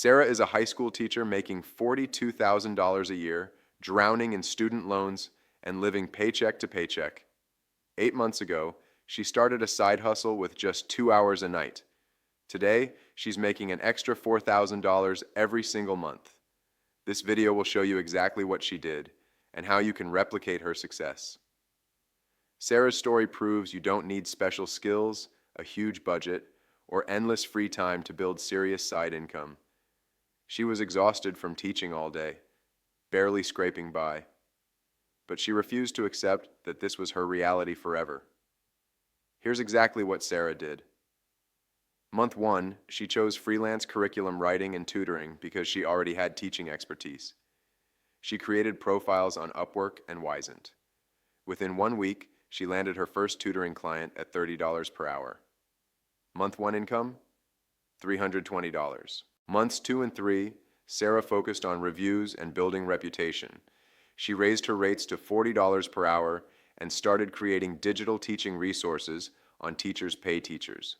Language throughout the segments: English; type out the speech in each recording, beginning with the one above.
Sarah is a high school teacher making $42,000 a year, drowning in student loans, and living paycheck to paycheck. 8 months ago, she started a side hustle with just 2 hours a night. Today, she's making an extra $4,000 every single month. This video will show you exactly what she did and how you can replicate her success. Sarah's story proves you don't need special skills, a huge budget, or endless free time to build serious side income. She was exhausted from teaching all day, barely scraping by. But she refused to accept that this was her reality forever. Here's exactly what Sarah did. Month 1, she chose freelance curriculum writing and tutoring because she already had teaching expertise. She created profiles on Upwork and Wisent. Within 1 week, she landed her first tutoring client at $30 per hour. Month 1 income? $320. Months 2 and 3, Sarah focused on reviews and building reputation. She raised her rates to $40 per hour and started creating digital teaching resources on Teachers Pay Teachers.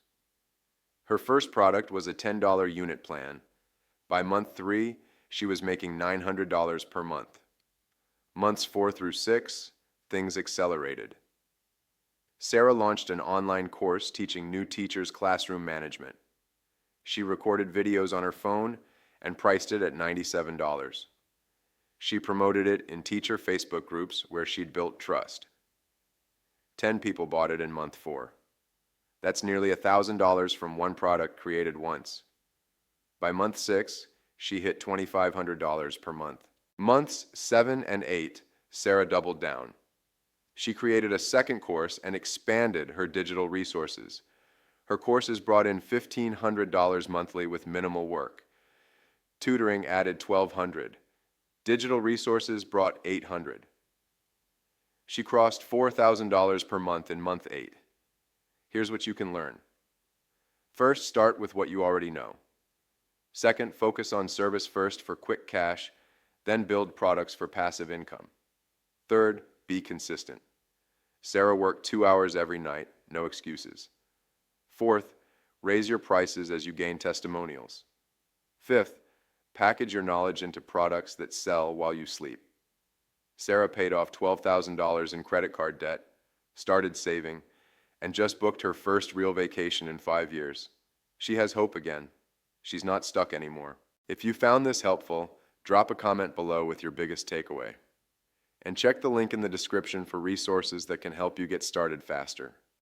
Her first product was a $10 unit plan. By month 3, she was making $900 per month. Months 4 through 6, things accelerated. Sarah launched an online course teaching new teachers classroom management. She recorded videos on her phone and priced it at $97. She promoted it in teacher Facebook groups where she'd built trust. 10 people bought it in month 4. That's nearly $1,000 from one product created once. By month 6, she hit $2,500 per month. Months 7 and 8, Sarah doubled down. She created a second course and expanded her digital resources. Her courses brought in $1,500 monthly with minimal work. Tutoring added $1,200. Digital resources brought $800. She crossed $4,000 per month in month 8. Here's what you can learn. First, start with what you already know. Second, focus on service first for quick cash, then build products for passive income. Third, be consistent. Sarah worked 2 hours every night, no excuses. Fourth, raise your prices as you gain testimonials. Fifth, package your knowledge into products that sell while you sleep. Sarah paid off $12,000 in credit card debt, started saving, and just booked her first real vacation in 5 years. She has hope again. She's not stuck anymore. If you found this helpful, drop a comment below with your biggest takeaway. And check the link in the description for resources that can help you get started faster.